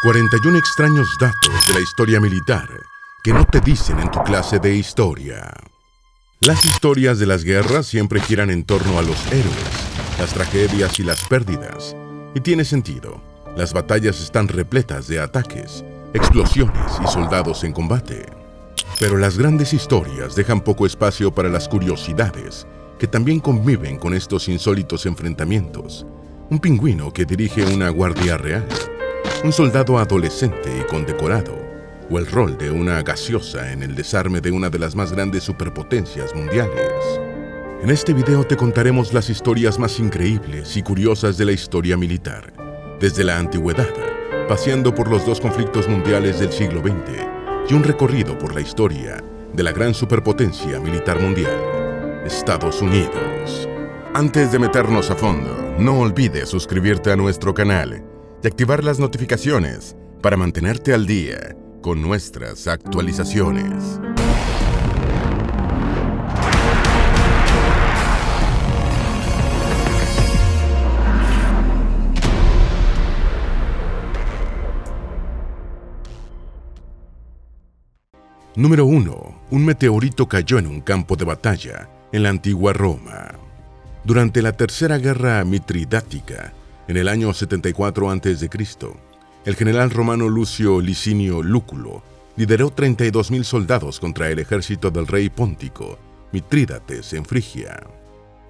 41 extraños datos de la historia militar que no te dicen en tu clase de historia. Las historias de las guerras siempre giran en torno a los héroes, las tragedias y las pérdidas. Y tiene sentido. Las batallas están repletas de ataques, explosiones y soldados en combate. Pero las grandes historias dejan poco espacio para las curiosidades que también conviven con estos insólitos enfrentamientos. Un pingüino que dirige una guardia real, un soldado adolescente y condecorado, o el rol de una gaseosa en el desarme de una de las más grandes superpotencias mundiales. En este video te contaremos las historias más increíbles y curiosas de la historia militar, desde la antigüedad, paseando por los dos conflictos mundiales del siglo XX y un recorrido por la historia de la gran superpotencia militar mundial, Estados Unidos. Antes de meternos a fondo, no olvides suscribirte a nuestro canal y activar las notificaciones para mantenerte al día con nuestras actualizaciones. Número 1. Un meteorito cayó en un campo de batalla en la antigua Roma. Durante la Tercera Guerra Mitridática, en el año 74 a.C., el general romano Lucio Licinio Lúculo lideró 32.000 soldados contra el ejército del rey póntico Mitrídates en Frigia.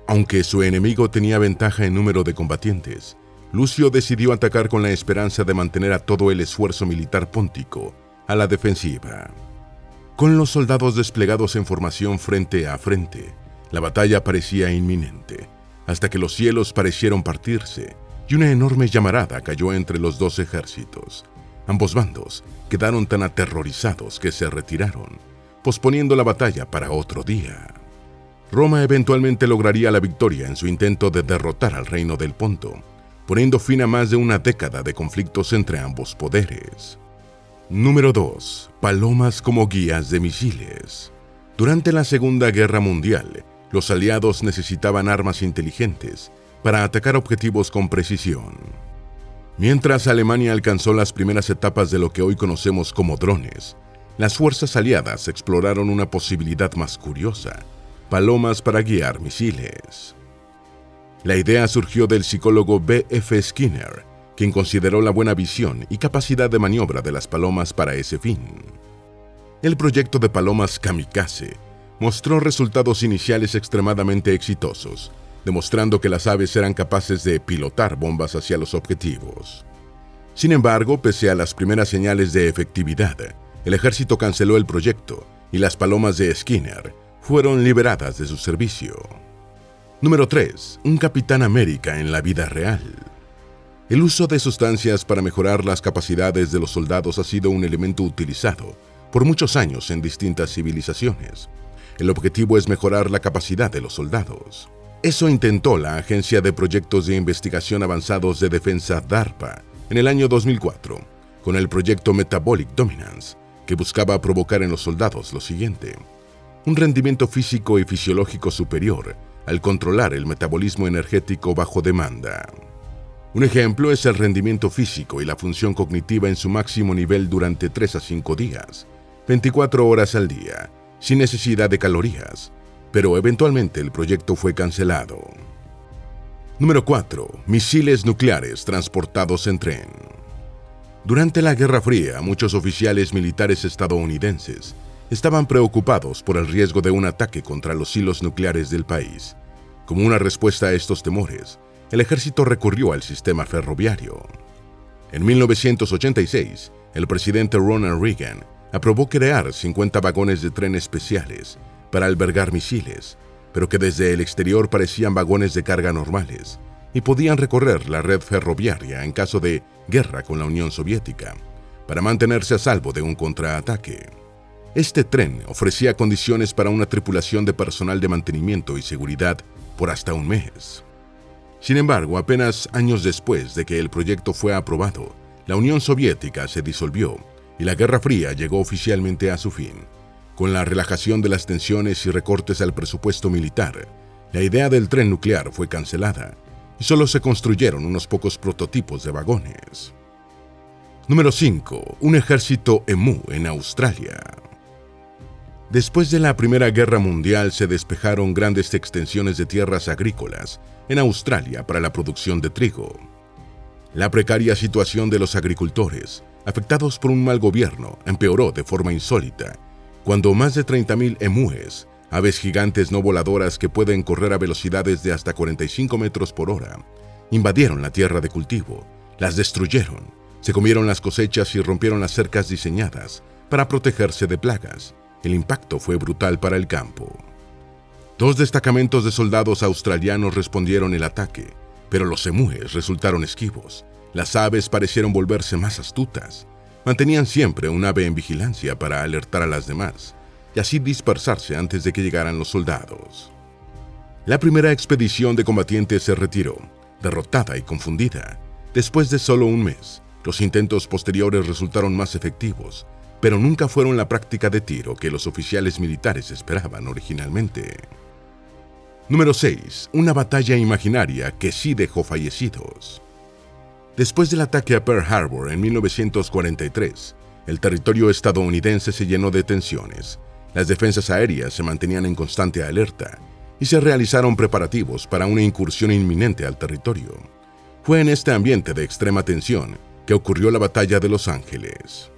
Aunque su enemigo tenía ventaja en número de combatientes, Lucio decidió atacar con la esperanza de mantener a todo el esfuerzo militar póntico a la defensiva. Con los soldados desplegados en formación frente a frente, la batalla parecía inminente, hasta que los cielos parecieron partirse y una enorme llamarada cayó entre los dos ejércitos. Ambos bandos quedaron tan aterrorizados que se retiraron, posponiendo la batalla para otro día. Roma eventualmente lograría la victoria en su intento de derrotar al reino del Ponto, poniendo fin a más de una década de conflictos entre ambos poderes. Número 2. Palomas como guías de misiles. Durante la Segunda Guerra Mundial, los aliados necesitaban armas inteligentes para atacar objetivos con precisión. Mientras Alemania alcanzó las primeras etapas de lo que hoy conocemos como drones, las fuerzas aliadas exploraron una posibilidad más curiosa: palomas para guiar misiles. La idea surgió del psicólogo B.F. Skinner, quien consideró la buena visión y capacidad de maniobra de las palomas para ese fin. El proyecto de palomas kamikaze mostró resultados iniciales extremadamente exitosos, demostrando que las aves eran capaces de pilotar bombas hacia los objetivos. Sin embargo, pese a las primeras señales de efectividad, el ejército canceló el proyecto y las palomas de Skinner fueron liberadas de su servicio. Número 3. Un Capitán América en la vida real. El uso de sustancias para mejorar las capacidades de los soldados ha sido un elemento utilizado por muchos años en distintas civilizaciones. El objetivo es mejorar la capacidad de los soldados. Eso intentó la Agencia de Proyectos de Investigación Avanzados de Defensa DARPA en el año 2004, con el proyecto Metabolic Dominance, que buscaba provocar en los soldados lo siguiente: un rendimiento físico y fisiológico superior al controlar el metabolismo energético bajo demanda. Un ejemplo es el rendimiento físico y la función cognitiva en su máximo nivel durante 3 a 5 días, 24 horas al día, sin necesidad de calorías, pero eventualmente el proyecto fue cancelado. Número 4. Misiles nucleares transportados en tren. Durante la Guerra Fría, muchos oficiales militares estadounidenses estaban preocupados por el riesgo de un ataque contra los silos nucleares del país. Como una respuesta a estos temores, el ejército recurrió al sistema ferroviario. En 1986, el presidente Ronald Reagan aprobó crear 50 vagones de tren especiales para albergar misiles, pero que desde el exterior parecían vagones de carga normales y podían recorrer la red ferroviaria en caso de guerra con la Unión Soviética, para mantenerse a salvo de un contraataque. Este tren ofrecía condiciones para una tripulación de personal de mantenimiento y seguridad por hasta un mes. Sin embargo, apenas años después de que el proyecto fue aprobado, la Unión Soviética se disolvió y la Guerra Fría llegó oficialmente a su fin. Con la relajación de las tensiones y recortes al presupuesto militar, la idea del tren nuclear fue cancelada y solo se construyeron unos pocos prototipos de vagones. Número 5. Un ejército emú en Australia. Después de la Primera Guerra Mundial se despejaron grandes extensiones de tierras agrícolas en Australia para la producción de trigo. La precaria situación de los agricultores, afectados por un mal gobierno, empeoró de forma insólita, cuando más de 30.000 emúes, aves gigantes no voladoras que pueden correr a velocidades de hasta 45 metros por hora, invadieron la tierra de cultivo, las destruyeron, se comieron las cosechas y rompieron las cercas diseñadas para protegerse de plagas. El impacto fue brutal para el campo. 2 destacamentos de soldados australianos respondieron el ataque, pero los emúes resultaron esquivos. Las aves parecieron volverse más astutas. Mantenían siempre un ave en vigilancia para alertar a las demás y así dispersarse antes de que llegaran los soldados. La primera expedición de combatientes se retiró, derrotada y confundida. Después de solo un mes, los intentos posteriores resultaron más efectivos, pero nunca fueron la práctica de tiro que los oficiales militares esperaban originalmente. Número 6. Una batalla imaginaria que sí dejó fallecidos. Después del ataque a Pearl Harbor en 1943, el territorio estadounidense se llenó de tensiones. Las defensas aéreas se mantenían en constante alerta y se realizaron preparativos para una incursión inminente al territorio. Fue en este ambiente de extrema tensión que ocurrió la Batalla de Los Ángeles.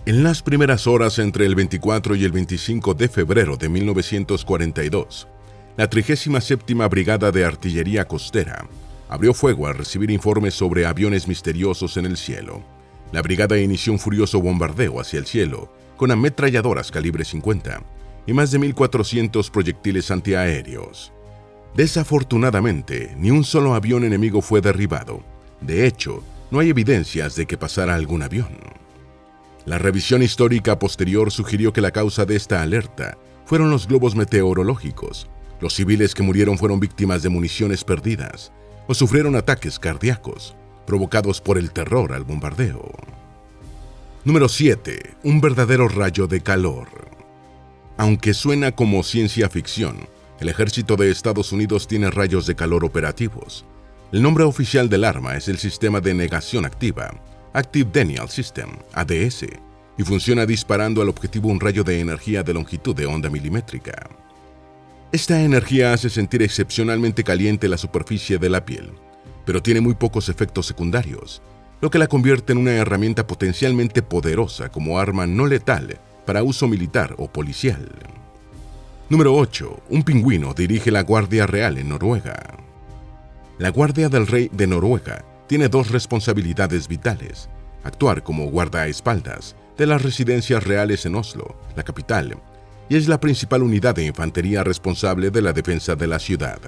En las primeras horas entre el 24 y el 25 de febrero de 1942, la 37ª Brigada de Artillería Costera abrió fuego al recibir informes sobre aviones misteriosos en el cielo. La brigada inició un furioso bombardeo hacia el cielo con ametralladoras calibre 50 y más de 1.400 proyectiles antiaéreos. Desafortunadamente, ni un solo avión enemigo fue derribado. De hecho, no hay evidencias de que pasara algún avión. La revisión histórica posterior sugirió que la causa de esta alerta fueron los globos meteorológicos. Los civiles que murieron fueron víctimas de municiones perdidas o sufrieron ataques cardíacos provocados por el terror al bombardeo. Número 7. Un verdadero rayo de calor. Aunque suena como ciencia ficción, el ejército de Estados Unidos tiene rayos de calor operativos. El nombre oficial del arma es el Sistema de Negación Activa, Active Denial System, ADS, y funciona disparando al objetivo un rayo de energía de longitud de onda milimétrica. Esta energía hace sentir excepcionalmente caliente la superficie de la piel, pero tiene muy pocos efectos secundarios, lo que la convierte en una herramienta potencialmente poderosa como arma no letal para uso militar o policial. Número 8. Un pingüino dirige la Guardia Real en Noruega. La Guardia del Rey de Noruega tiene 2 responsabilidades vitales: actuar como guardaespaldas de las residencias reales en Oslo, la capital, y es la principal unidad de infantería responsable de la defensa de la ciudad.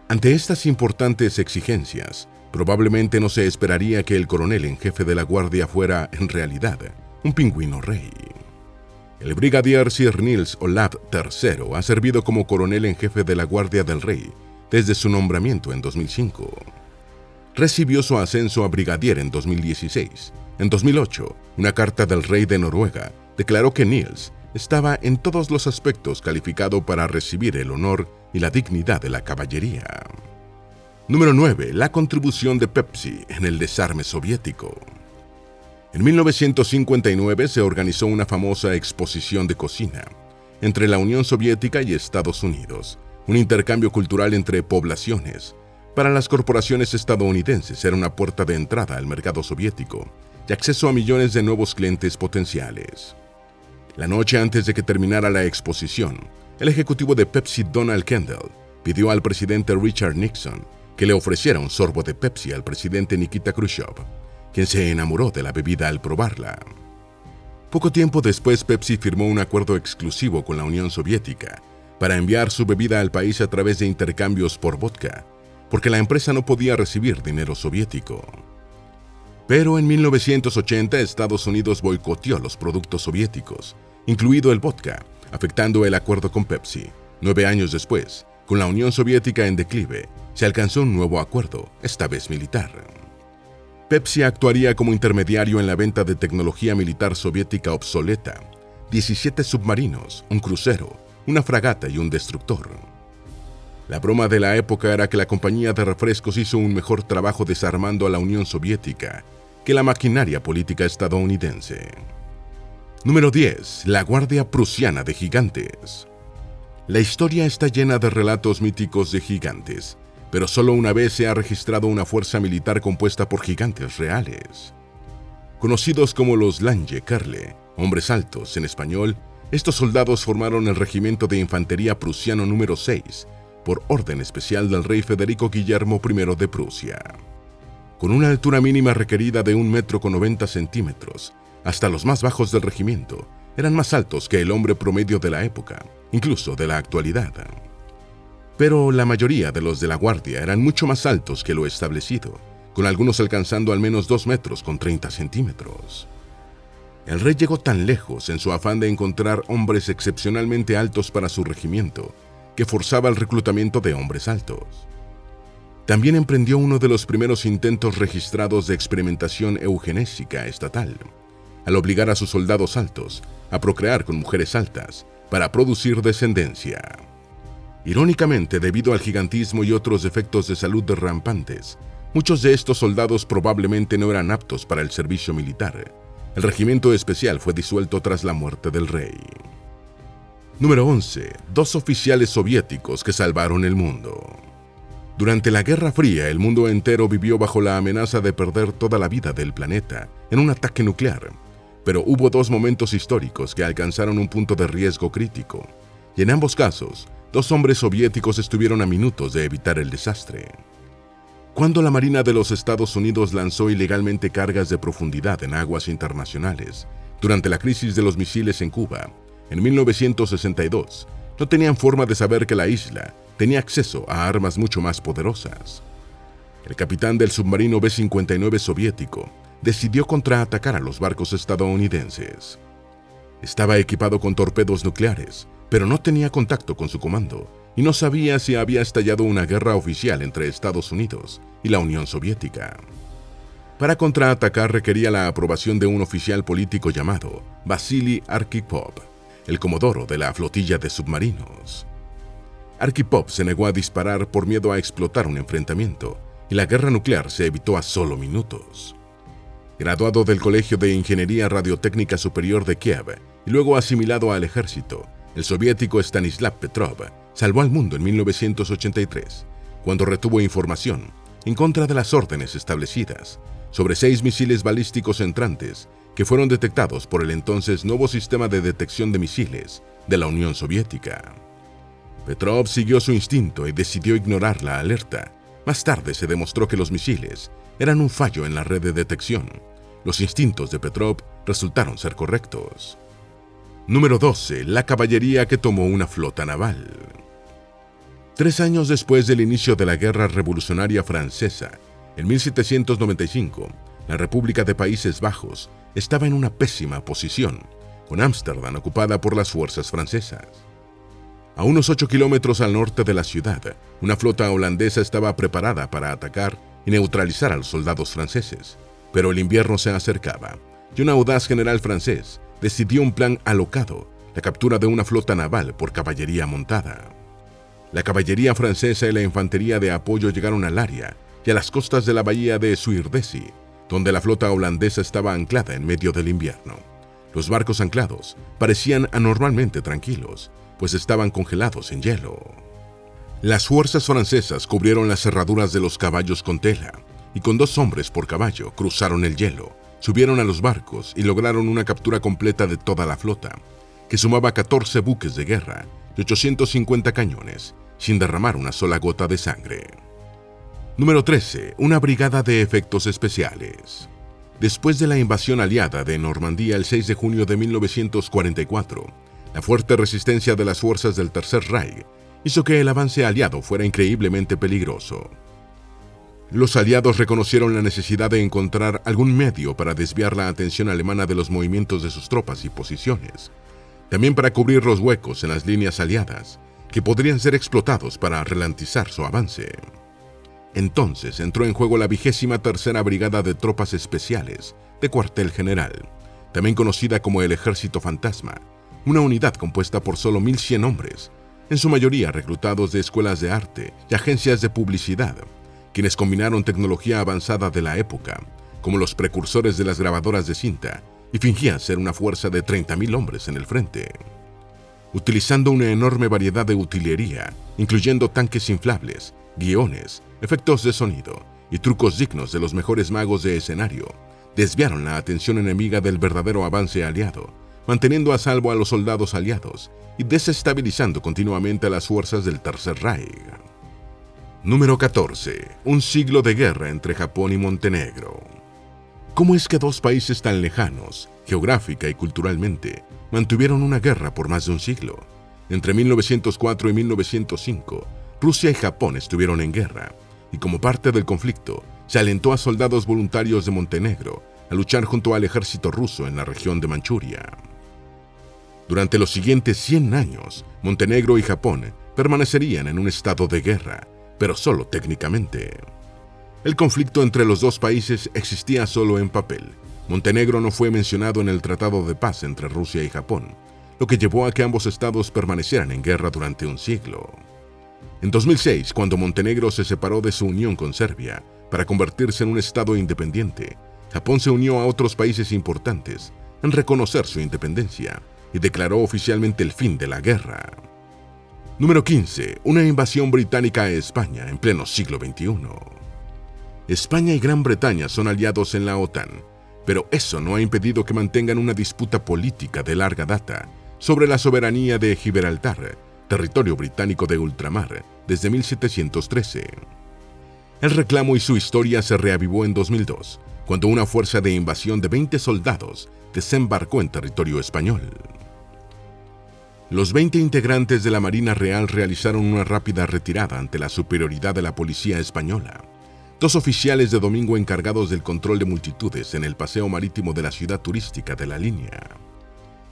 Ante estas importantes exigencias, probablemente no se esperaría que el coronel en jefe de la guardia fuera, en realidad, un pingüino rey. El brigadier Sir Nils Olav III ha servido como coronel en jefe de la Guardia del Rey desde su nombramiento en 2005. Recibió su ascenso a brigadier en 2016. En 2008, una carta del rey de Noruega declaró que Nils estaba en todos los aspectos calificado para recibir el honor y la dignidad de la caballería. Número 9. La contribución de Pepsi en el desarme soviético. En 1959 se organizó una famosa exposición de cocina entre la Unión Soviética y Estados Unidos, un intercambio cultural entre poblaciones. Para las corporaciones estadounidenses era una puerta de entrada al mercado soviético y acceso a millones de nuevos clientes potenciales. La noche antes de que terminara la exposición, el ejecutivo de Pepsi, Donald Kendall, pidió al presidente Richard Nixon que le ofreciera un sorbo de Pepsi al presidente Nikita Khrushchev, quien se enamoró de la bebida al probarla. Poco tiempo después, Pepsi firmó un acuerdo exclusivo con la Unión Soviética para enviar su bebida al país a través de intercambios por vodka, porque la empresa no podía recibir dinero soviético. Pero en 1980 Estados Unidos boicoteó los productos soviéticos, incluido el vodka, afectando el acuerdo con Pepsi. 9 años después, con la Unión Soviética en declive, se alcanzó un nuevo acuerdo, esta vez militar. Pepsi actuaría como intermediario en la venta de tecnología militar soviética obsoleta, 17 submarinos, un crucero, una fragata y un destructor. La broma de la época era que la compañía de refrescos hizo un mejor trabajo desarmando a la Unión Soviética que la maquinaria política estadounidense. Número 10. La Guardia Prusiana de Gigantes. La historia está llena de relatos míticos de gigantes, pero solo una vez se ha registrado una fuerza militar compuesta por gigantes reales. Conocidos como los Lange-Kerle, hombres altos en español, estos soldados formaron el regimiento de infantería prusiano número 6, por orden especial del rey Federico Guillermo I de Prusia. Con una altura mínima requerida de 1,90 m, hasta los más bajos del regimiento eran más altos que el hombre promedio de la época, incluso de la actualidad. Pero la mayoría de los de la guardia eran mucho más altos que lo establecido, con algunos alcanzando al menos 2,30 m. El rey llegó tan lejos en su afán de encontrar hombres excepcionalmente altos para su regimiento, que forzaba el reclutamiento de hombres altos. También emprendió uno de los primeros intentos registrados de experimentación eugenésica estatal, al obligar a sus soldados altos a procrear con mujeres altas para producir descendencia. Irónicamente, debido al gigantismo y otros defectos de salud rampantes, muchos de estos soldados probablemente no eran aptos para el servicio militar. El regimiento especial fue disuelto tras la muerte del rey. Número 11. 2 oficiales soviéticos que salvaron el mundo. Durante la Guerra Fría, el mundo entero vivió bajo la amenaza de perder toda la vida del planeta en un ataque nuclear. Pero hubo 2 momentos históricos que alcanzaron un punto de riesgo crítico, y en ambos casos, 2 hombres soviéticos estuvieron a minutos de evitar el desastre. Cuando la Marina de los Estados Unidos lanzó ilegalmente cargas de profundidad en aguas internacionales, durante la crisis de los misiles en Cuba, en 1962, no tenían forma de saber que la isla tenía acceso a armas mucho más poderosas. El capitán del submarino B-59 soviético decidió contraatacar a los barcos estadounidenses. Estaba equipado con torpedos nucleares, pero no tenía contacto con su comando y no sabía si había estallado una guerra oficial entre Estados Unidos y la Unión Soviética. Para contraatacar requería la aprobación de un oficial político llamado Vasily Arkhipov, el comodoro de la flotilla de submarinos. Arkhipov se negó a disparar por miedo a explotar un enfrentamiento, y la guerra nuclear se evitó a solo minutos. Graduado del Colegio de Ingeniería Radiotécnica Superior de Kiev y luego asimilado al ejército, el soviético Stanislav Petrov salvó al mundo en 1983, cuando retuvo información, en contra de las órdenes establecidas, sobre 6 misiles balísticos entrantes que fueron detectados por el entonces nuevo sistema de detección de misiles de la Unión Soviética. Petrov siguió su instinto y decidió ignorar la alerta. Más tarde se demostró que los misiles eran un fallo en la red de detección. Los instintos de Petrov resultaron ser correctos. Número 12. La caballería que tomó una flota naval. 3 años después del inicio de la Guerra Revolucionaria Francesa, en 1795, la República de Países Bajos estaba en una pésima posición, con Ámsterdam ocupada por las fuerzas francesas. A unos 8 kilómetros al norte de la ciudad, una flota holandesa estaba preparada para atacar y neutralizar a los soldados franceses, pero el invierno se acercaba, y un audaz general francés decidió un plan alocado, la captura de una flota naval por caballería montada. La caballería francesa y la infantería de apoyo llegaron al área y a las costas de la bahía de Zuiderzee, donde la flota holandesa estaba anclada en medio del invierno. Los barcos anclados parecían anormalmente tranquilos, pues estaban congelados en hielo. Las fuerzas francesas cubrieron las cerraduras de los caballos con tela, y con 2 hombres por caballo cruzaron el hielo, subieron a los barcos y lograron una captura completa de toda la flota, que sumaba 14 buques de guerra y 850 cañones, sin derramar una sola gota de sangre. Número 13. Una brigada de efectos especiales. Después de la invasión aliada de Normandía el 6 de junio de 1944, la fuerte resistencia de las fuerzas del Tercer Reich hizo que el avance aliado fuera increíblemente peligroso. Los aliados reconocieron la necesidad de encontrar algún medio para desviar la atención alemana de los movimientos de sus tropas y posiciones, también para cubrir los huecos en las líneas aliadas que podrían ser explotados para ralentizar su avance. Entonces entró en juego la 23ª Brigada de Tropas Especiales de Cuartel General, también conocida como el Ejército Fantasma, una unidad compuesta por solo 1.100 hombres, en su mayoría reclutados de escuelas de arte y agencias de publicidad, quienes combinaron tecnología avanzada de la época como los precursores de las grabadoras de cinta, y fingían ser una fuerza de 30.000 hombres en el frente. Utilizando una enorme variedad de utilería, incluyendo tanques inflables, guiones, efectos de sonido y trucos dignos de los mejores magos de escenario, desviaron la atención enemiga del verdadero avance aliado, manteniendo a salvo a los soldados aliados y desestabilizando continuamente a las fuerzas del Tercer Reich. Número 14. Un siglo de guerra entre Japón y Montenegro. ¿Cómo es que dos países tan lejanos, geográfica y culturalmente, mantuvieron una guerra por más de un siglo? Entre 1904 y 1905, Rusia y Japón estuvieron en guerra, y como parte del conflicto, se alentó a soldados voluntarios de Montenegro a luchar junto al ejército ruso en la región de Manchuria. Durante los siguientes 100 años, Montenegro y Japón permanecerían en un estado de guerra, pero solo técnicamente. El conflicto entre los dos países existía solo en papel. Montenegro no fue mencionado en el Tratado de Paz entre Rusia y Japón, lo que llevó a que ambos estados permanecieran en guerra durante un siglo. En 2006, cuando Montenegro se separó de su unión con Serbia para convertirse en un estado independiente, Japón se unió a otros países importantes en reconocer su independencia y declaró oficialmente el fin de la guerra. Número 15. Una invasión británica a España en pleno siglo XXI. España y Gran Bretaña son aliados en la OTAN, pero eso no ha impedido que mantengan una disputa política de larga data sobre la soberanía de Gibraltar, territorio británico de ultramar, desde 1713. El reclamo y su historia se reavivó en 2002, cuando una fuerza de invasión de 20 soldados desembarcó en territorio español. Los 20 integrantes de la Marina Real realizaron una rápida retirada ante la superioridad de la policía española. Dos oficiales de domingo encargados del control de multitudes en el paseo marítimo de la ciudad turística de La Línea.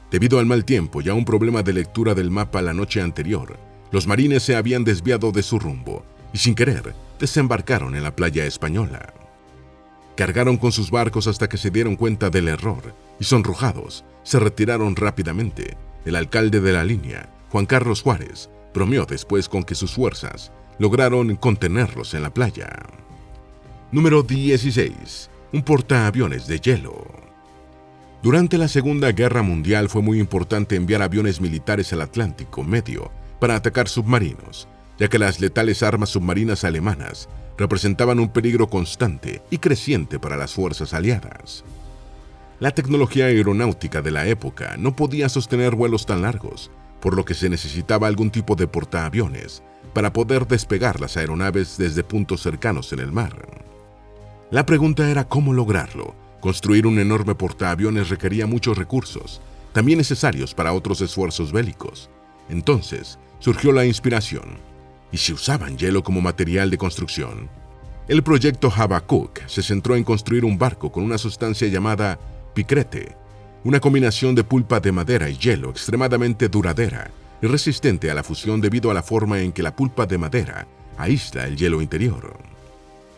Debido al mal tiempo y a un problema de lectura del mapa la noche anterior, los marines se habían desviado de su rumbo y sin querer desembarcaron en la playa española. Cargaron con sus barcos hasta que se dieron cuenta del error y sonrojados se retiraron rápidamente. El alcalde de La Línea, Juan Carlos Juárez, bromeó después con que sus fuerzas lograron contenerlos en la playa. Número 16. Un portaaviones de hielo. Durante la Segunda Guerra Mundial fue muy importante enviar aviones militares al Atlántico Medio para atacar submarinos, ya que las letales armas submarinas alemanas representaban un peligro constante y creciente para las fuerzas aliadas. La tecnología aeronáutica de la época no podía sostener vuelos tan largos, por lo que se necesitaba algún tipo de portaaviones para poder despegar las aeronaves desde puntos cercanos en el mar. La pregunta era cómo lograrlo. Construir un enorme portaaviones requería muchos recursos, también necesarios para otros esfuerzos bélicos. Entonces surgió la inspiración. ¿Y si usaban hielo como material de construcción? El proyecto Habacuc se centró en construir un barco con una sustancia llamada picrete, una combinación de pulpa de madera y hielo extremadamente duradera y resistente a la fusión debido a la forma en que la pulpa de madera aísla el hielo interior.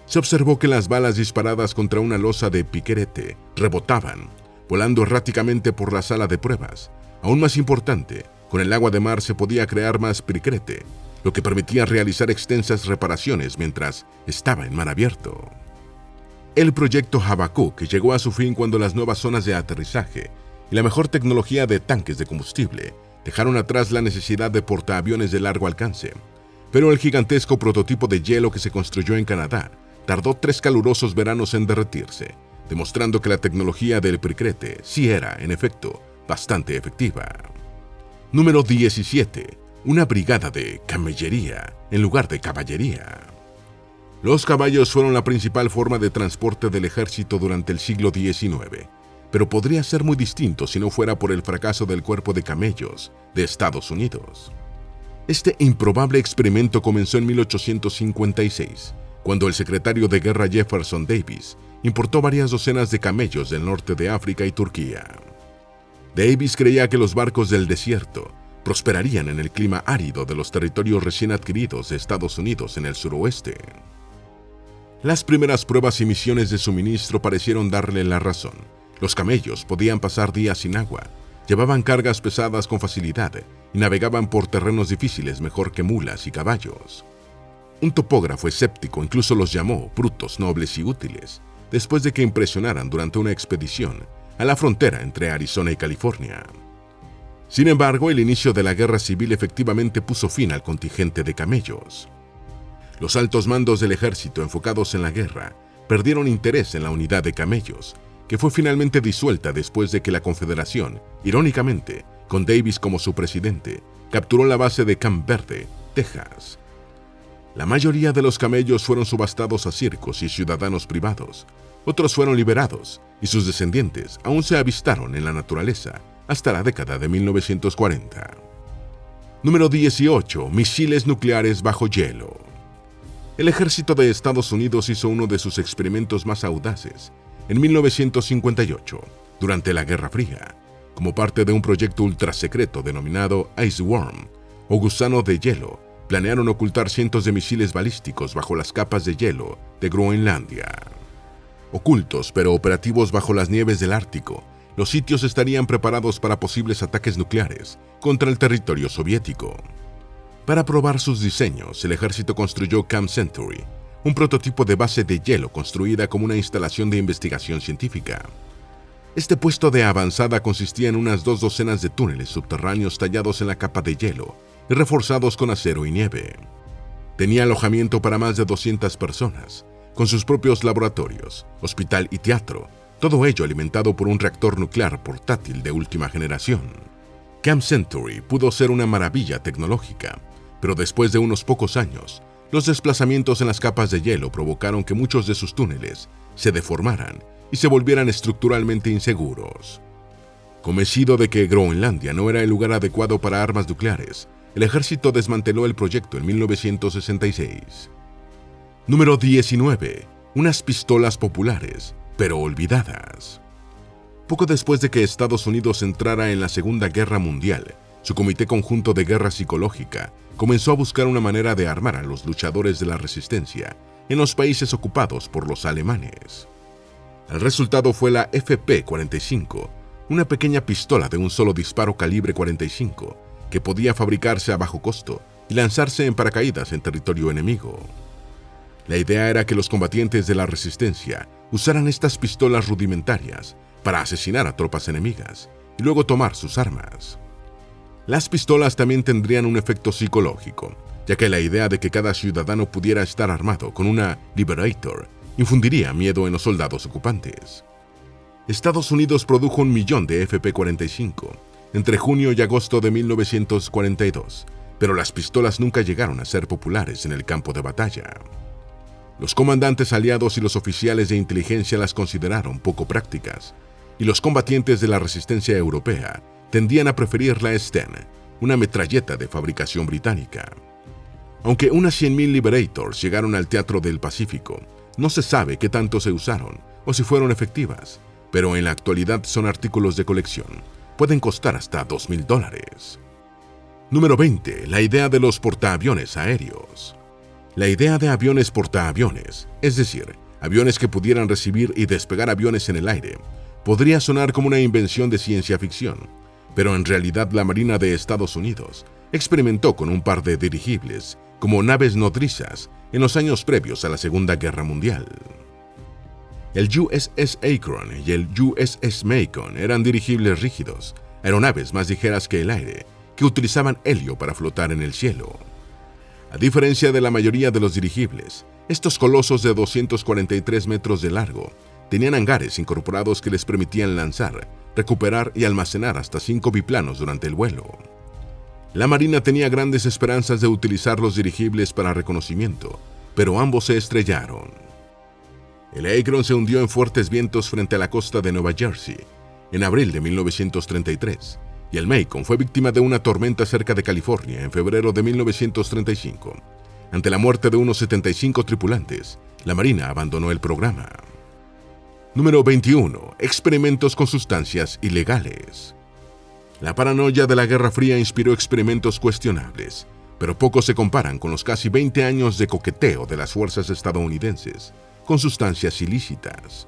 Se observó que las balas disparadas contra una losa de piquerete rebotaban, volando erráticamente por la sala de pruebas. Aún más importante, con el agua de mar se podía crear más piquerete, lo que permitía realizar extensas reparaciones mientras estaba en mar abierto. El proyecto Habacuc llegó a su fin cuando las nuevas zonas de aterrizaje y la mejor tecnología de tanques de combustible dejaron atrás la necesidad de portaaviones de largo alcance. Pero el gigantesco prototipo de hielo que se construyó en Canadá tardó 3 calurosos veranos en derretirse, demostrando que la tecnología del piquerete sí era, en efecto, bastante efectiva. Número 17. Una brigada de camellería en lugar de caballería. Los caballos fueron la principal forma de transporte del ejército durante el siglo XIX, pero podría ser muy distinto si no fuera por el fracaso del cuerpo de camellos de Estados Unidos. Este improbable experimento comenzó en 1856, cuando el secretario de guerra Jefferson Davis importó varias docenas de camellos del norte de África y Turquía. Davis creía que los barcos del desierto prosperarían en el clima árido de los territorios recién adquiridos de Estados Unidos en el suroeste. Las primeras pruebas y misiones de suministro parecieron darle la razón. Los camellos podían pasar días sin agua, llevaban cargas pesadas con facilidad y navegaban por terrenos difíciles mejor que mulas y caballos. Un topógrafo escéptico incluso los llamó brutos, nobles y útiles, después de que impresionaran durante una expedición a la frontera entre Arizona y California. Sin embargo, el inicio de la guerra civil efectivamente puso fin al contingente de camellos. Los altos mandos del ejército enfocados en la guerra perdieron interés en la unidad de camellos, que fue finalmente disuelta después de que la Confederación, irónicamente, con Davis como su presidente, capturó la base de Camp Verde, Texas. La mayoría de los camellos fueron subastados a circos y ciudadanos privados. Otros fueron liberados y sus descendientes aún se avistaron en la naturaleza hasta la década de 1940. Número 18. Misiles nucleares bajo hielo. El ejército de Estados Unidos hizo uno de sus experimentos más audaces en 1958, durante la Guerra Fría, como parte de un proyecto ultrasecreto denominado Ice Worm, o gusano de hielo. Planearon ocultar cientos de misiles balísticos bajo las capas de hielo de Groenlandia. Ocultos pero operativos bajo las nieves del Ártico, los sitios estarían preparados para posibles ataques nucleares contra el territorio soviético. Para probar sus diseños, el ejército construyó Camp Century, un prototipo de base de hielo construida como una instalación de investigación científica. Este puesto de avanzada consistía en unas 2 docenas de túneles subterráneos tallados en la capa de hielo y reforzados con acero y nieve. Tenía alojamiento para más de 200 personas, con sus propios laboratorios, hospital y teatro, todo ello alimentado por un reactor nuclear portátil de última generación. Camp Century pudo ser una maravilla tecnológica, pero después de unos pocos años, los desplazamientos en las capas de hielo provocaron que muchos de sus túneles se deformaran y se volvieran estructuralmente inseguros. Convencido de que Groenlandia no era el lugar adecuado para armas nucleares, el ejército desmanteló el proyecto en 1966. Número 19. Unas pistolas populares, pero olvidadas. Poco después de que Estados Unidos entrara en la Segunda Guerra Mundial, su Comité Conjunto de Guerra Psicológica comenzó a buscar una manera de armar a los luchadores de la resistencia en los países ocupados por los alemanes. El resultado fue la FP-45, una pequeña pistola de un solo disparo calibre 45, que podía fabricarse a bajo costo y lanzarse en paracaídas en territorio enemigo. La idea era que los combatientes de la resistencia usaran estas pistolas rudimentarias para asesinar a tropas enemigas y luego tomar sus armas. Las pistolas también tendrían un efecto psicológico, ya que la idea de que cada ciudadano pudiera estar armado con una Liberator infundiría miedo en los soldados ocupantes. Estados Unidos produjo 1 millón de FP-45 entre junio y agosto de 1942, pero las pistolas nunca llegaron a ser populares en el campo de batalla. Los comandantes aliados y los oficiales de inteligencia las consideraron poco prácticas, y los combatientes de la resistencia europea tendían a preferir la Sten, una metralleta de fabricación británica. Aunque unas 100.000 Liberators llegaron al Teatro del Pacífico, no se sabe qué tanto se usaron o si fueron efectivas, pero en la actualidad son artículos de colección. Pueden costar hasta $2.000. Número 20. La idea de los portaaviones aéreos. La idea de aviones portaaviones, es decir, aviones que pudieran recibir y despegar aviones en el aire, podría sonar como una invención de ciencia ficción, pero en realidad la Marina de Estados Unidos experimentó con un par de dirigibles como naves nodrizas en los años previos a la Segunda Guerra Mundial. El USS Akron y el USS Macon eran dirigibles rígidos, aeronaves más ligeras que el aire, que utilizaban helio para flotar en el cielo. A diferencia de la mayoría de los dirigibles, estos colosos de 243 metros de largo tenían hangares incorporados que les permitían lanzar, recuperar y almacenar hasta 5 biplanos durante el vuelo. La Marina tenía grandes esperanzas de utilizar los dirigibles para reconocimiento, pero ambos se estrellaron. El Akron se hundió en fuertes vientos frente a la costa de Nueva Jersey en abril de 1933, y el Macon fue víctima de una tormenta cerca de California en febrero de 1935. Ante la muerte de unos 75 tripulantes, la Marina abandonó el programa. Número 21. Experimentos con sustancias ilegales. La paranoia de la Guerra Fría inspiró experimentos cuestionables, pero pocos se comparan con los casi 20 años de coqueteo de las fuerzas estadounidenses con sustancias ilícitas.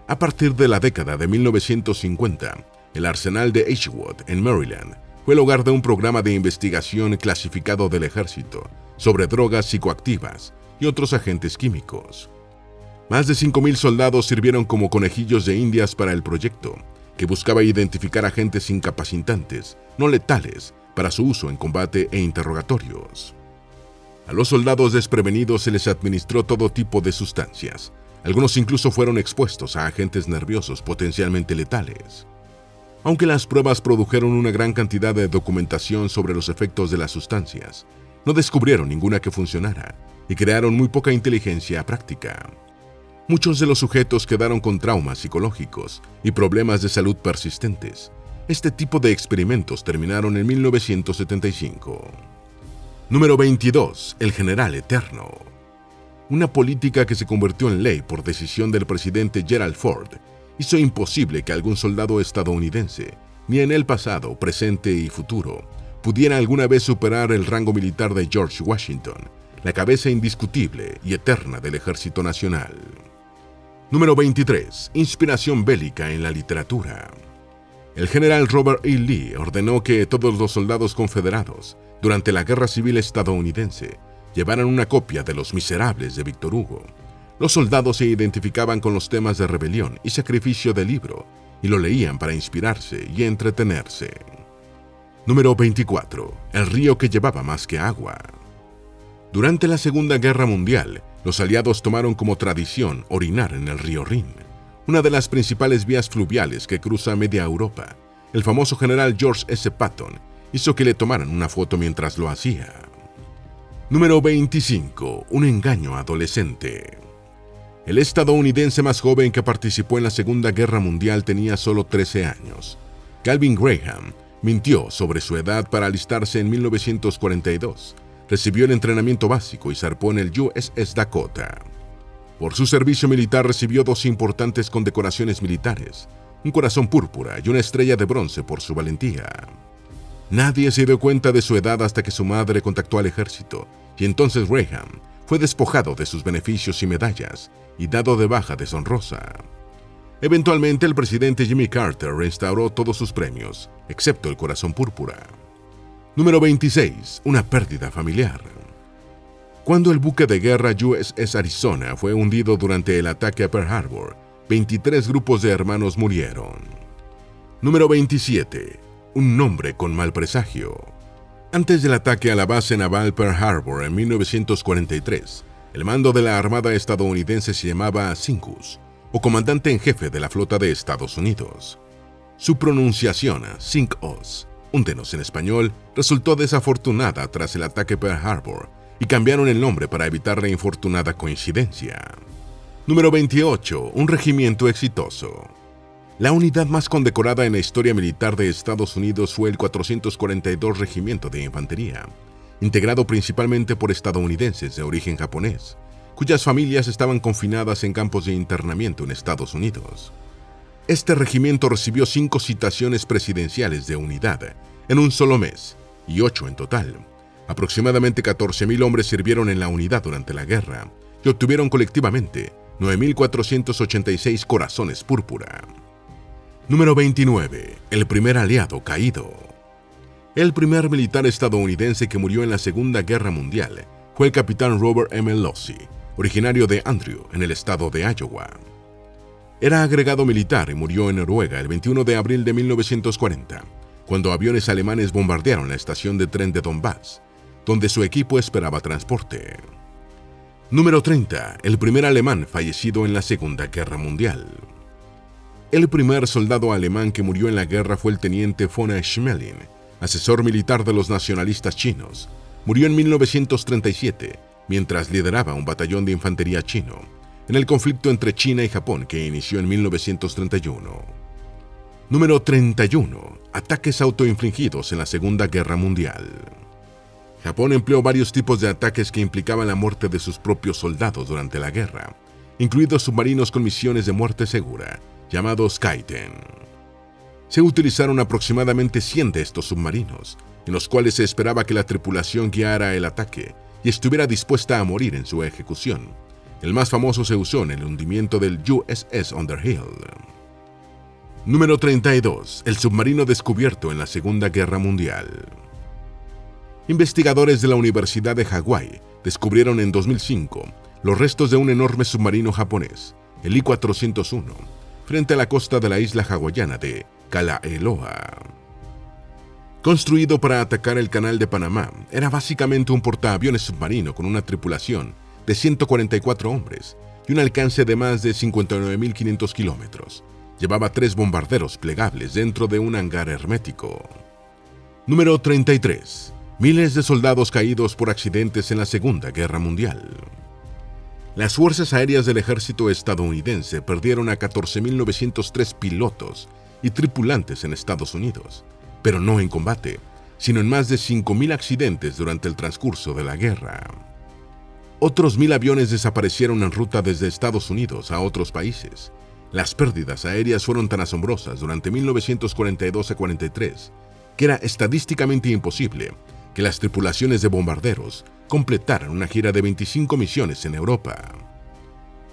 A partir de la década de 1950, el arsenal de Edgewood, en Maryland, fue el hogar de un programa de investigación clasificado del ejército sobre drogas psicoactivas y otros agentes químicos. Más de 5.000 soldados sirvieron como conejillos de indias para el proyecto, que buscaba identificar agentes incapacitantes, no letales, para su uso en combate e interrogatorios. A los soldados desprevenidos se les administró todo tipo de sustancias. Algunos incluso fueron expuestos a agentes nerviosos potencialmente letales. Aunque las pruebas produjeron una gran cantidad de documentación sobre los efectos de las sustancias, no descubrieron ninguna que funcionara y crearon muy poca inteligencia práctica. Muchos de los sujetos quedaron con traumas psicológicos y problemas de salud persistentes. Este tipo de experimentos terminaron en 1975. Número 22. El General Eterno. Una política que se convirtió en ley por decisión del presidente Gerald Ford hizo imposible que algún soldado estadounidense, ni en el pasado, presente y futuro, pudiera alguna vez superar el rango militar de George Washington, la cabeza indiscutible y eterna del Ejército Nacional. Número 23. Inspiración bélica en la literatura. El general Robert E. Lee ordenó que todos los soldados confederados, durante la Guerra Civil estadounidense, llevaran una copia de Los Miserables de Víctor Hugo. Los soldados se identificaban con los temas de rebelión y sacrificio del libro, y lo leían para inspirarse y entretenerse. Número 24. El río que llevaba más que agua. Durante la Segunda Guerra Mundial, los aliados tomaron como tradición orinar en el río Rin, una de las principales vías fluviales que cruza media Europa. El famoso general George S. Patton hizo que le tomaran una foto mientras lo hacía. Número 25. Un engaño adolescente. El estadounidense más joven que participó en la Segunda Guerra Mundial tenía solo 13 años. Calvin Graham mintió sobre su edad para alistarse en 1942. Recibió el entrenamiento básico y zarpó en el USS Dakota. Por su servicio militar recibió 2 importantes condecoraciones militares, un corazón púrpura y una estrella de bronce por su valentía. Nadie se dio cuenta de su edad hasta que su madre contactó al ejército, y entonces Graham fue despojado de sus beneficios y medallas y dado de baja deshonrosa. Eventualmente, el presidente Jimmy Carter restauró todos sus premios, excepto el corazón púrpura. Número 26. Una pérdida familiar. Cuando el buque de guerra USS Arizona fue hundido durante el ataque a Pearl Harbor, 23 grupos de hermanos murieron. Número 27. Un nombre con mal presagio. Antes del ataque a la base naval Pearl Harbor en 1943, el mando de la Armada estadounidense se llamaba Sincus, o comandante en jefe de la flota de Estados Unidos. Su pronunciación, Sink-Os, húndenos en español, resultó desafortunada tras el ataque Pearl Harbor y cambiaron el nombre para evitar la infortunada coincidencia. Número 28. Un regimiento exitoso. La unidad más condecorada en la historia militar de Estados Unidos fue el 442 Regimiento de Infantería, integrado principalmente por estadounidenses de origen japonés, cuyas familias estaban confinadas en campos de internamiento en Estados Unidos. Este regimiento recibió 5 citaciones presidenciales de unidad en un solo mes, y 8 en total. Aproximadamente 14.000 hombres sirvieron en la unidad durante la guerra y obtuvieron colectivamente 9.486 corazones púrpura. Número 29. El primer aliado caído. El primer militar estadounidense que murió en la Segunda Guerra Mundial fue el capitán Robert M. Losey, originario de Andrew, en el estado de Iowa. Era agregado militar y murió en Noruega el 21 de abril de 1940, cuando aviones alemanes bombardearon la estación de tren de Donbass, donde su equipo esperaba transporte. Número 30. El primer alemán fallecido en la Segunda Guerra Mundial. El primer soldado alemán que murió en la guerra fue el teniente von Schmeling, asesor militar de los nacionalistas chinos. Murió en 1937, mientras lideraba un batallón de infantería chino, en el conflicto entre China y Japón que inició en 1931. Número 31. Ataques autoinfligidos en la Segunda Guerra Mundial. Japón empleó varios tipos de ataques que implicaban la muerte de sus propios soldados durante la guerra, incluidos submarinos con misiones de muerte segura, llamados Kaiten. Se utilizaron aproximadamente 100 de estos submarinos, en los cuales se esperaba que la tripulación guiara el ataque y estuviera dispuesta a morir en su ejecución. El más famoso se usó en el hundimiento del USS Underhill. Número 32. El submarino descubierto en la Segunda Guerra Mundial. Investigadores de la Universidad de Hawái descubrieron en 2005 los restos de un enorme submarino japonés, el I-401, frente a la costa de la isla hawaiana de Kalaeloa. Construido para atacar el Canal de Panamá, era básicamente un portaaviones submarino con una tripulación de 144 hombres y un alcance de más de 59.500 kilómetros. Llevaba 3 bombarderos plegables dentro de un hangar hermético. Número 33. Miles de soldados caídos por accidentes en la Segunda Guerra Mundial. Las fuerzas aéreas del ejército estadounidense perdieron a 14.903 pilotos y tripulantes en Estados Unidos, pero no en combate, sino en más de 5.000 accidentes durante el transcurso de la guerra. Otros 1.000 aviones desaparecieron en ruta desde Estados Unidos a otros países. Las pérdidas aéreas fueron tan asombrosas durante 1942 a 43 que era estadísticamente imposible que las tripulaciones de bombarderos completaran una gira de 25 misiones en Europa.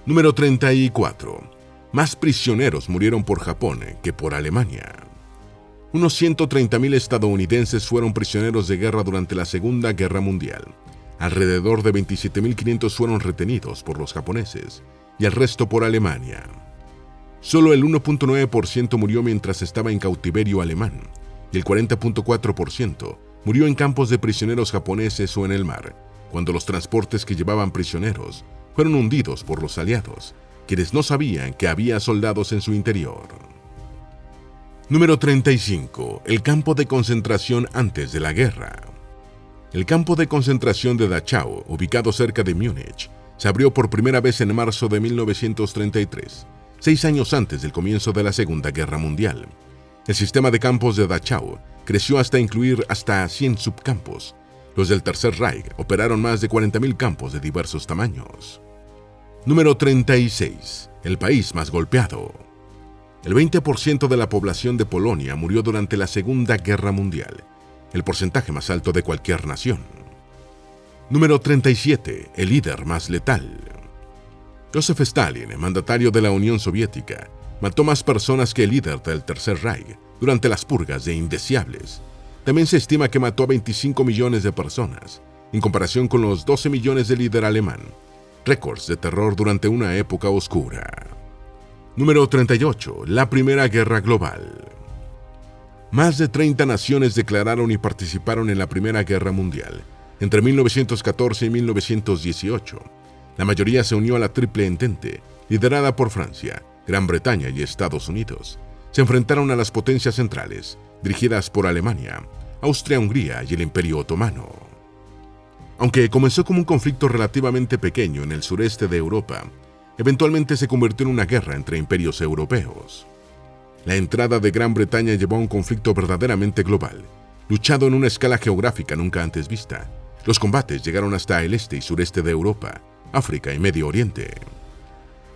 Número 34. Más prisioneros murieron por Japón que por Alemania. Unos 130.000 estadounidenses fueron prisioneros de guerra durante la Segunda Guerra Mundial. Alrededor de 27.500 fueron retenidos por los japoneses y el resto por Alemania. Solo el 1.9% murió mientras estaba en cautiverio alemán y el 40.4% murió en campos de prisioneros japoneses o en el mar, cuando los transportes que llevaban prisioneros fueron hundidos por los aliados, quienes no sabían que había soldados en su interior. Número 35. El campo de concentración antes de la guerra. El campo de concentración de Dachau, ubicado cerca de Múnich, se abrió por primera vez en marzo de 1933, 6 años antes del comienzo de la Segunda Guerra Mundial. El sistema de campos de Dachau creció hasta incluir hasta 100 subcampos. Los del Tercer Reich operaron más de 40.000 campos de diversos tamaños. Número 36. El país más golpeado. El 20% de la población de Polonia murió durante la Segunda Guerra Mundial, el porcentaje más alto de cualquier nación. Número 37. El líder más letal. Joseph Stalin, mandatario de la Unión Soviética, mató más personas que el líder del Tercer Reich durante las purgas de indeseables. También se estima que mató a 25 millones de personas, en comparación con los 12 millones del líder alemán. Récords de terror durante una época oscura. Número 38. La Primera Guerra Global. Más de 30 naciones declararon y participaron en la Primera Guerra Mundial, entre 1914 y 1918. La mayoría se unió a la Triple Entente, liderada por Francia, Gran Bretaña y Estados Unidos. Se enfrentaron a las potencias centrales, dirigidas por Alemania, Austria-Hungría y el Imperio Otomano. Aunque comenzó como un conflicto relativamente pequeño en el sureste de Europa, eventualmente se convirtió en una guerra entre imperios europeos. La entrada de Gran Bretaña llevó a un conflicto verdaderamente global, luchado en una escala geográfica nunca antes vista. Los combates llegaron hasta el este y sureste de Europa, África y Medio Oriente.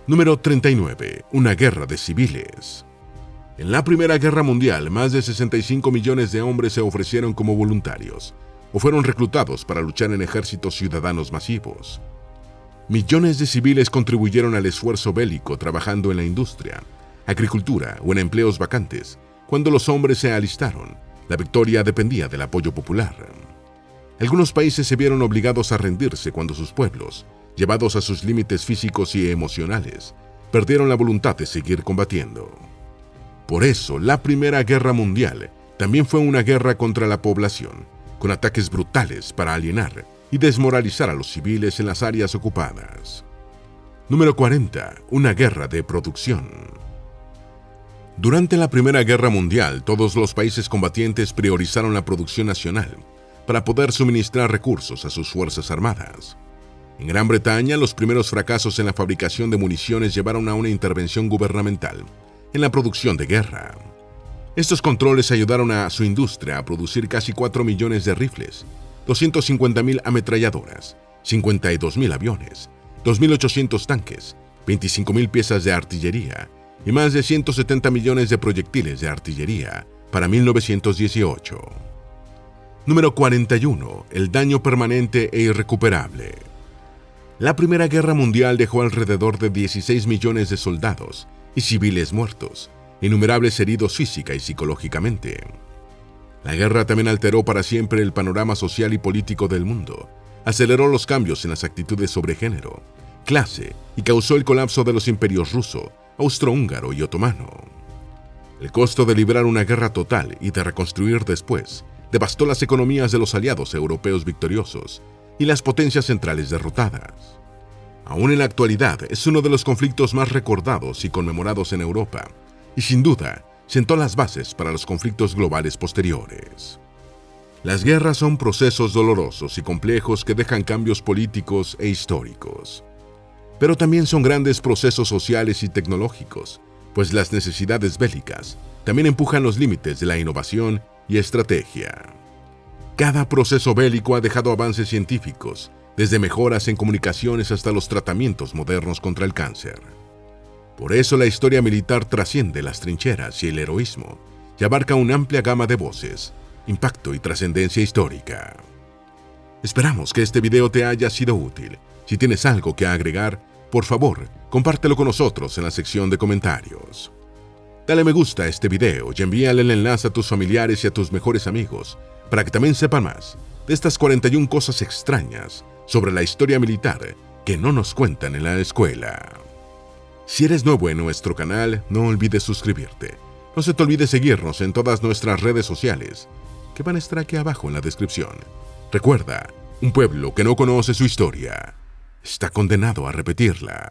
Número 39. Una guerra de civiles. En la Primera Guerra Mundial, más de 65 millones de hombres se ofrecieron como voluntarios o fueron reclutados para luchar en ejércitos ciudadanos masivos. Millones de civiles contribuyeron al esfuerzo bélico trabajando en la industria, agricultura o en empleos vacantes. Cuando los hombres se alistaron, la victoria dependía del apoyo popular. Algunos países se vieron obligados a rendirse cuando sus pueblos, llevados a sus límites físicos y emocionales, perdieron la voluntad de seguir combatiendo. Por eso, la Primera Guerra Mundial también fue una guerra contra la población, con ataques brutales para alienar y desmoralizar a los civiles en las áreas ocupadas. Número 40. Una guerra de producción. Durante la Primera Guerra Mundial, todos los países combatientes priorizaron la producción nacional para poder suministrar recursos a sus fuerzas armadas. En Gran Bretaña, los primeros fracasos en la fabricación de municiones llevaron a una intervención gubernamental en la producción de guerra. Estos controles ayudaron a su industria a producir casi 4 millones de rifles, 250.000 ametralladoras, 52.000 aviones, 2.800 tanques, 25.000 piezas de artillería y más de 170 millones de proyectiles de artillería para 1918. Número 41. El daño permanente e irrecuperable. La Primera Guerra Mundial dejó alrededor de 16 millones de soldados y civiles muertos, innumerables heridos física y psicológicamente. La guerra también alteró para siempre el panorama social y político del mundo, aceleró los cambios en las actitudes sobre género clase y causó el colapso de los imperios ruso, austrohúngaro y otomano. El costo de librar una guerra total y de reconstruir después devastó las economías de los aliados europeos victoriosos y las potencias centrales derrotadas. Aún en la actualidad es uno de los conflictos más recordados y conmemorados en Europa, y sin duda sentó las bases para los conflictos globales posteriores. Las guerras son procesos dolorosos y complejos que dejan cambios políticos e históricos. Pero también son grandes procesos sociales y tecnológicos, pues las necesidades bélicas también empujan los límites de la innovación y estrategia. Cada proceso bélico ha dejado avances científicos, desde mejoras en comunicaciones hasta los tratamientos modernos contra el cáncer. Por eso la historia militar trasciende las trincheras y el heroísmo y abarca una amplia gama de voces, impacto y trascendencia histórica. Esperamos que este video te haya sido útil. Si tienes algo que agregar, por favor, compártelo con nosotros en la sección de comentarios. Dale me gusta a este video y envíale el enlace a tus familiares y a tus mejores amigos para que también sepan más de estas 41 cosas extrañas sobre la historia militar que no nos cuentan en la escuela. Si eres nuevo en nuestro canal, no olvides suscribirte. No se te olvide seguirnos en todas nuestras redes sociales, que van a estar aquí abajo en la descripción. Recuerda, un pueblo que no conoce su historia está condenado a repetirla.